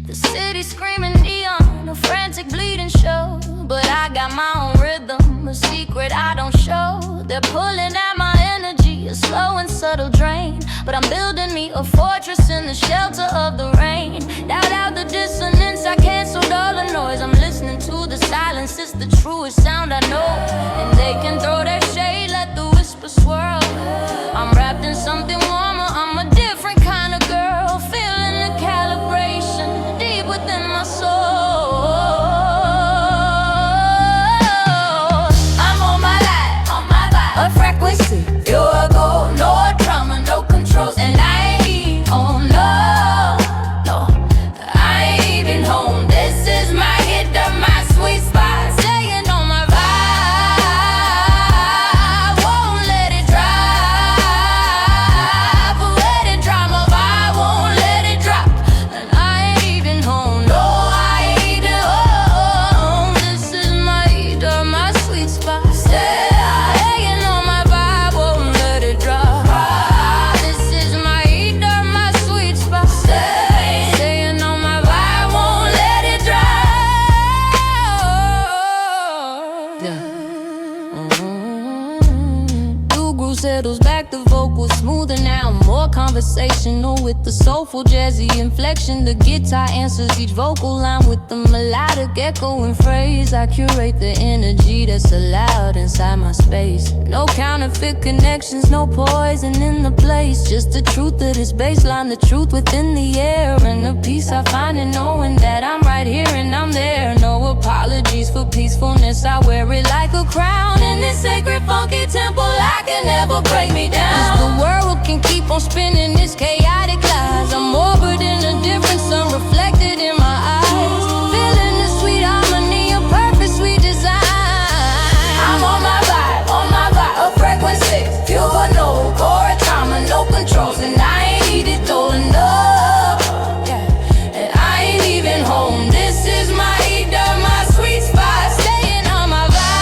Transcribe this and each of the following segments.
The city screaming neon, a frantic bleeding show. But I got my own rhythm, a secret I don't show. They're pulling at my energy, a slow and subtle drain. But I'm building me a fortress in the shelter of the rain. Doubt out the dissonance, I canceled all the noise. I'm listening to the silence, it's the truest sound I know. And they can throw their shade, let the whisper swirl. I'm wrapped in something warmer, I'm a different kind of girl. Feeling the calibration deep within my soul. I'm on my life, a frequency, pure gold. No drama, no controls, and I ain't on no, I ain't even home. This is my hit of my sweet spot. Staying on my vibe, won't let it drop. Let it drop, my vibe won't let it drop. And I ain't even home, no, I ain't home. This is my hit of my sweet spot. Staying on my vibe, won't let it drop. This is my hit of my sweet spot. Staying on my vibe, won't let it drop. New groove settles back, the vocals smoother now, more conversational with the soulful jazzy inflection. The guitar answers each vocal line with the melodic echoing phrase. I curate the energy that's allowed inside my space. No counterfeit connections, no poison in the place. Just the truth of this baseline, the truth within the air. And the peace I find in knowing that I'm right here and I'm there. No apologies for peacefulness, I wear it like a crown. In this sacred funky temple, I can never break me down. 'Cause the world can keep on spinning its chaotic lies. I'm orbiting a different sun reflected in my eyes. Feeling the sweet harmony of perfect sweet design. I'm on my vibe, a frequency, pure no core trauma, no controls, and I ain't need it though enough. Yeah. And I ain't even home. This is my heat of my sweet spot. Staying on my vibe,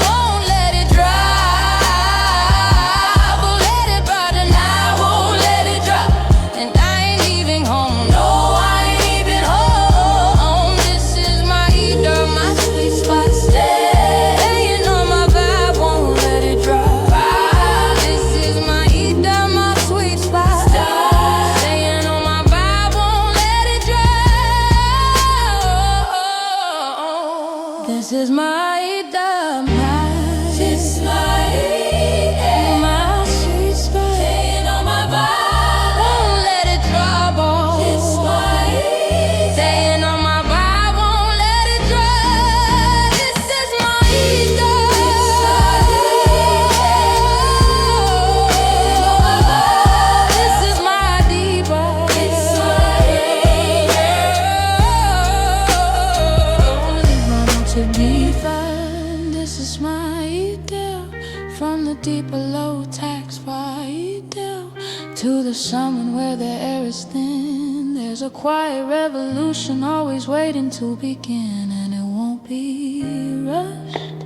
won't let it drop. Let it ride and I won't let it drop. And I ain't even home, no, I ain't even home. This is my heat of my sweet spot. Staying on my vibe, won't let it drop. This is my heat of my sweet spot. Staying on my vibe, won't let it drop. This is my heat of my, this my heat of my sweet spot. Staying on my vibe, won't let it drop. This my heat. Staying on my vibe, won't let it drop. This is my heat of. This is my diva. This my heat. To be fine, this is my ideal. From the deeper low tax ideal to the summon where the air is thin. There's a quiet revolution always waiting to begin, and it won't be rushed,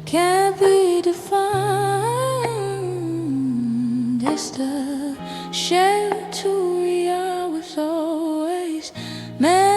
can't be defined. It's the shade to Ria was always meant.